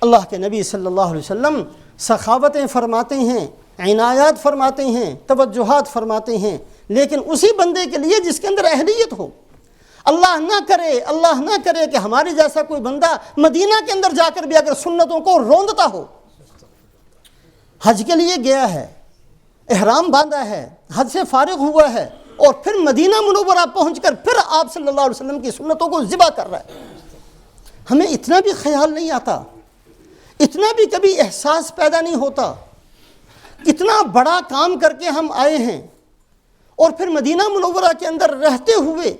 اللہ کے نبی صلی اللہ علیہ وسلم سخاوتیں فرماتے ہیں، عنایات فرماتے ہیں، توجہات فرماتے ہیں، لیکن اسی بندے کے لیے جس کے اندر اہلیت ہو۔ اللہ نہ کرے کہ ہماری جیسا کوئی بندہ مدینہ کے اندر جا کر بھی اگر سنتوں کو روندتا ہو، حج کے لیے گیا ہے، احرام باندھا ہے، حج سے فارغ ہوا ہے، اور پھر مدینہ منورہ پہنچ کر پھر آپ صلی اللہ علیہ وسلم کی سنتوں کو ذبح کر رہا ہے۔ ہمیں اتنا بھی خیال نہیں آتا، اتنا بھی کبھی احساس پیدا نہیں ہوتا، اتنا بڑا کام کر کے ہم آئے ہیں، اور پھر مدینہ منورہ کے اندر رہتے ہوئے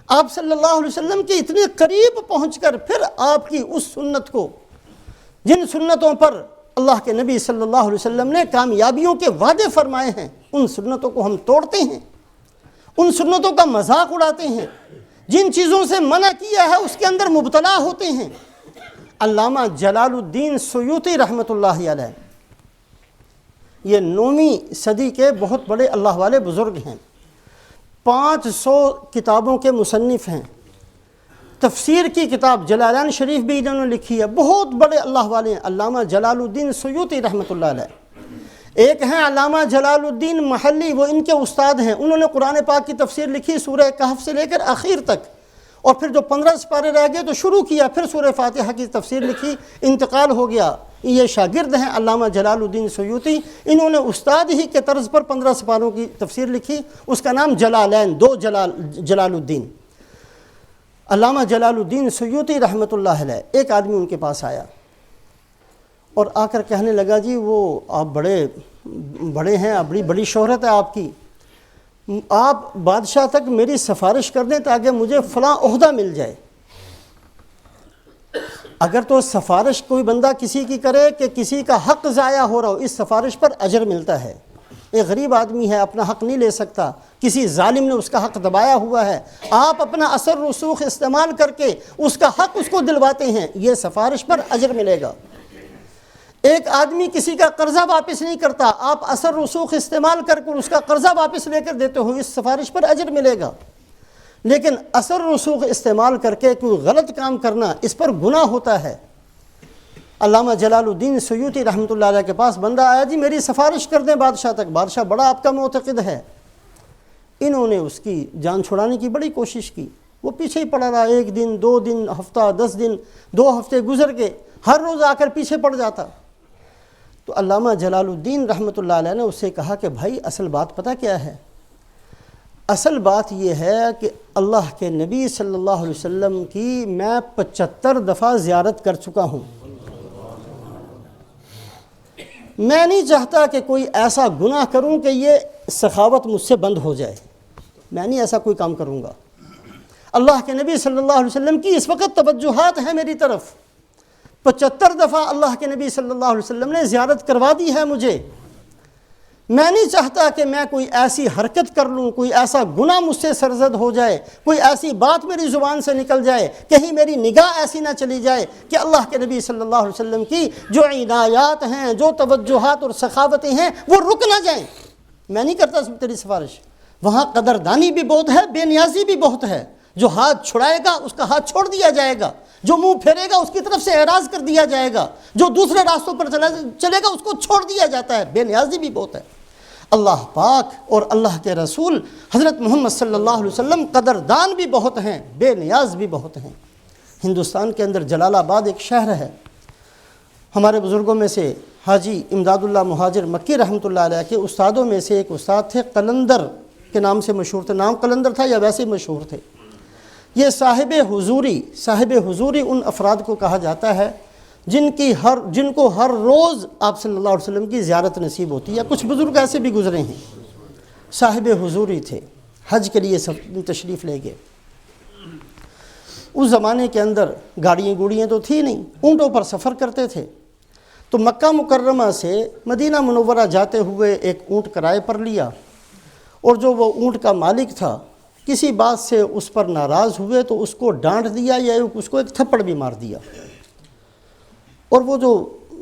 آپ صلی اللہ علیہ وسلم کے اتنے قریب پہنچ کر پھر آپ کی اس سنت کو، جن سنتوں پر اللہ کے نبی صلی اللہ علیہ وسلم نے کامیابیوں کے وعدے فرمائے ہیں، ان سنتوں کو ہم توڑتے ہیں، ان سنتوں کا مذاق اڑاتے ہیں، جن چیزوں سے منع کیا ہے اس کے اندر مبتلا ہوتے ہیں۔ علامہ جلال الدین سیوطی رحمۃ اللہ علیہ، یہ 9ویں صدی کے بہت بڑے اللہ والے بزرگ ہیں، 500 کتابوں کے مصنف ہیں، تفسیر کی کتاب جلالین شریف بھی انہوں نے لکھی ہے، بہت بڑے اللہ والے ہیں علامہ جلال الدین سیوطی رحمۃ اللہ علیہ۔ ایک ہیں علامہ جلال الدین محلی، وہ ان کے استاد ہیں، انہوں نے قرآن پاک کی تفسیر لکھی سورہ کہف سے لے کر آخر تک، اور پھر جو 15 سپارے رہ گئے تو شروع کیا، پھر سورہ فاتحہ کی تفسیر لکھی، انتقال ہو گیا۔ یہ شاگرد ہیں علامہ جلال الدین سیوطی، انہوں نے استاد ہی کے طرز پر 15 سپاروں کی تفسیر لکھی، اس کا نام جلالین، دو جلال الدین۔ علامہ جلال الدین سیوطی رحمۃ اللہ علیہ، ایک آدمی ان کے پاس آیا اور آ کر کہنے لگا جی وہ آپ بڑے ہیں، بڑی شہرت ہے آپ کی، آپ بادشاہ تک میری سفارش کر دیں تاکہ مجھے فلاں عہدہ مل جائے۔ اگر تو سفارش کوئی بندہ کسی کی کرے کہ کسی کا حق ضائع ہو رہا ہو، اس سفارش پر اجر ملتا ہے۔ ایک غریب آدمی ہے، اپنا حق نہیں لے سکتا، کسی ظالم نے اس کا حق دبایا ہوا ہے، آپ اپنا اثر رسوخ استعمال کر کے اس کا حق اس کو دلواتے ہیں، یہ سفارش پر اجر ملے گا۔ ایک آدمی کسی کا قرضہ واپس نہیں کرتا، آپ اثر رسوخ استعمال کر کے اس کا قرضہ واپس لے کر دیتے ہو، اس سفارش پر اجر ملے گا۔ لیکن اثر رسوخ استعمال کر کے کوئی غلط کام کرنا، اس پر گناہ ہوتا ہے۔ علامہ جلال الدین سیوطی رحمۃ اللہ علیہ کے پاس بندہ آیا، جی میری سفارش کر دیں بادشاہ تک، بادشاہ بڑا آپ کا معتقد ہے۔ انہوں نے اس کی جان چھڑانے کی بڑی کوشش کی، وہ پیچھے ہی پڑا رہا، 1 دن 2 دن ہفتہ 10 دن 2 ہفتے گزر گئے، ہر روز آ کر پیچھے پڑ جاتا۔ تو علامہ جلال الدین رحمۃ اللہ علیہ نے اس سے کہا کہ بھائی اصل بات پتہ کیا ہے؟ اصل بات یہ ہے کہ اللہ کے نبی صلی اللہ علیہ وسلم کی میں 75 دفعہ زیارت کر چکا ہوں، میں نہیں چاہتا کہ کوئی ایسا گناہ کروں کہ یہ سخاوت مجھ سے بند ہو جائے، میں نہیں ایسا کوئی کام کروں گا۔ اللہ کے نبی صلی اللہ علیہ وسلم کی اس وقت توجہات ہیں میری طرف، 75 دفعہ اللہ کے نبی صلی اللہ علیہ وسلم نے زیارت کروا دی ہے مجھے، میں نہیں چاہتا کہ میں کوئی ایسی حرکت کر لوں، کوئی ایسا گناہ مجھ سے سرزد ہو جائے، کوئی ایسی بات میری زبان سے نکل جائے، کہیں میری نگاہ ایسی نہ چلی جائے کہ اللہ کے نبی صلی اللہ علیہ وسلم کی جو عنایات ہیں، جو توجہات اور سخاوتیں ہیں وہ رک نہ جائیں۔ میں نہیں کرتا تیری سفارش۔ وہاں قدردانی بھی بہت ہے، بے نیازی بھی بہت ہے، جو ہاتھ چھڑائے گا اس کا ہاتھ چھوڑ دیا جائے گا، جو منہ پھیرے گا اس کی طرف سے اعراض کر دیا جائے گا، جو دوسرے راستوں پر چلے گا اس کو چھوڑ دیا جاتا ہے، بے نیازی بھی بہت ہے۔ اللہ پاک اور اللہ کے رسول حضرت محمد صلی اللہ علیہ وسلم قدردان بھی بہت ہیں، بے نیاز بھی بہت ہیں۔ ہندوستان کے اندر جلال آباد ایک شہر ہے، ہمارے بزرگوں میں سے حاجی امداد اللہ مہاجر مکی رحمۃ اللہ علیہ کے استادوں میں سے ایک استاد تھے، قلندر کے نام سے مشہور تھے، نام قلندر تھا یا ویسے ہی مشہور تھے۔ یہ صاحب حضوری ان افراد کو کہا جاتا ہے جن کو ہر روز آپ صلی اللہ علیہ وسلم کی زیارت نصیب ہوتی ہے۔ کچھ بزرگ ایسے بھی گزرے ہیں، صاحب حضوری تھے، حج کے لیے تشریف لے گئے۔ اس زمانے کے اندر گاڑیاں تو تھی نہیں، اونٹوں پر سفر کرتے تھے، تو مکہ مکرمہ سے مدینہ منورہ جاتے ہوئے ایک اونٹ کرائے پر لیا، اور جو وہ اونٹ کا مالک تھا کسی بات سے اس پر ناراض ہوئے تو اس کو ڈانٹ دیا یا اس کو ایک تھپڑ بھی مار دیا۔ اور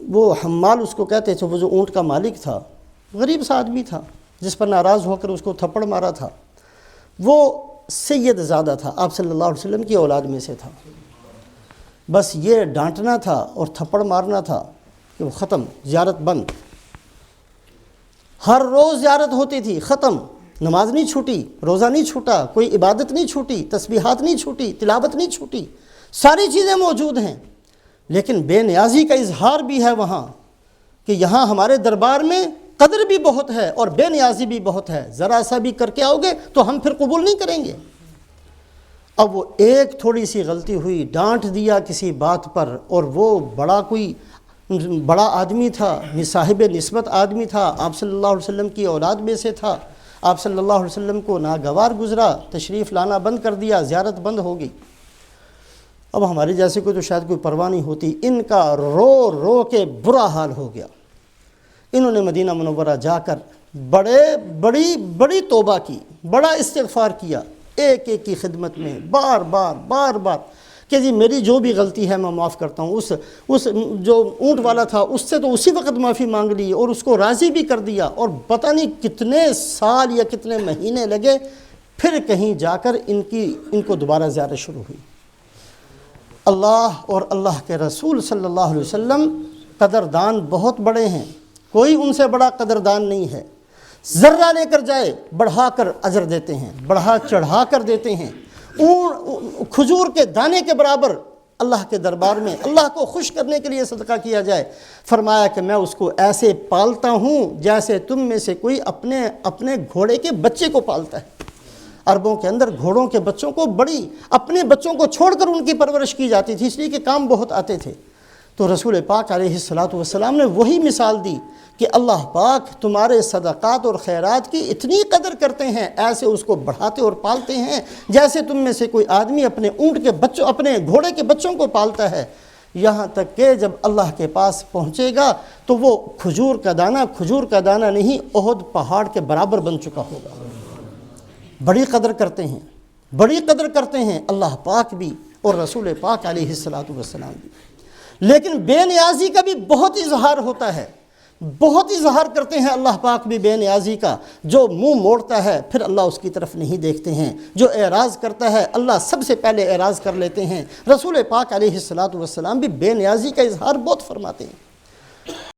وہ حمال اس کو کہتے تھے، وہ جو اونٹ کا مالک تھا، غریب سا آدمی تھا جس پر ناراض ہو کر اس کو تھپڑ مارا تھا، وہ سید زادہ تھا، آپ صلی اللہ علیہ وسلم کی اولاد میں سے تھا۔ بس یہ ڈانٹنا تھا اور تھپڑ مارنا تھا کہ وہ ختم، زیارت بند۔ ہر روز زیارت ہوتی تھی، ختم، نماز نہیں چھوٹی، روزہ نہیں چھوٹا، کوئی عبادت نہیں چھوٹی، تسبیحات نہیں چھوٹی، تلاوت نہیں چھوٹی، ساری چیزیں موجود ہیں۔ لیکن بے نیازی کا اظہار بھی ہے وہاں، کہ یہاں ہمارے دربار میں قدر بھی بہت ہے اور بے نیازی بھی بہت ہے، ذرا سا بھی کر کے آؤ گے تو ہم پھر قبول نہیں کریں گے۔ اب وہ ایک تھوڑی سی غلطی ہوئی، ڈانٹ دیا کسی بات پر، اور وہ بڑا آدمی تھا، صاحب نسبت آدمی تھا، آپ صلی اللہ علیہ وسلم کی اولاد میں سے تھا، آپ صلی اللہ علیہ وسلم کو ناگوار گزرا، تشریف لانا بند کر دیا، زیارت بند ہو گئی۔ اب ہمارے جیسے کو تو شاید کوئی پرواہ نہیں ہوتی، ان کا رو رو کے برا حال ہو گیا۔ انہوں نے مدینہ منورہ جا کر بڑی توبہ کی، بڑا استغفار کیا، ایک ایک کی خدمت میں بار بار کہ جی میری جو بھی غلطی ہے میں معاف کرتا ہوں۔ اس جو اونٹ والا تھا اس سے تو اسی وقت معافی مانگ لی اور اس کو راضی بھی کر دیا، اور پتہ نہیں کتنے سال یا کتنے مہینے لگے، پھر کہیں جا کر ان کو دوبارہ زیارت شروع ہوئی۔ اللہ اور اللہ کے رسول صلی اللہ علیہ وسلم قدردان بہت بڑے ہیں، کوئی ان سے بڑا قدردان نہیں ہے۔ ذرہ لے کر جائے بڑھا کر اجر دیتے ہیں، بڑھا چڑھا کر دیتے ہیں۔ کھجور کے دانے کے برابر اللہ کے دربار میں اللہ کو خوش کرنے کے لیے صدقہ کیا جائے۔ فرمایا کہ میں اس کو ایسے پالتا ہوں جیسے تم میں سے کوئی اپنے گھوڑے کے بچے کو پالتا ہے۔ عربوں کے اندر گھوڑوں کے بچوں کو اپنے بچوں کو چھوڑ کر ان کی پرورش کی جاتی تھی، اس لیے کہ کام بہت آتے تھے۔ تو رسول پاک علیہ السلام نے وہی مثال دی کہ اللہ پاک تمہارے صدقات اور خیرات کی اتنی قدر کرتے ہیں، ایسے اس کو بڑھاتے اور پالتے ہیں جیسے تم میں سے کوئی آدمی اپنے اپنے گھوڑے کے بچوں کو پالتا ہے، یہاں تک کہ جب اللہ کے پاس پہنچے گا تو وہ کھجور کا دانہ نہیں، احد پہاڑ کے برابر بن چکا ہوگا۔ بڑی قدر کرتے ہیں اللہ پاک بھی اور رسول پاک علیہ السلام بھی۔ لیکن بے نیازی کا بھی بہت اظہار ہوتا ہے، بہت اظہار کرتے ہیں اللہ پاک بھی بے نیازی کا۔ جو منہ موڑتا ہے پھر اللہ اس کی طرف نہیں دیکھتے ہیں، جو اعراض کرتا ہے اللہ سب سے پہلے اعراض کر لیتے ہیں۔ رسول پاک علیہ السلام بھی بے نیازی کا اظہار بہت فرماتے ہیں۔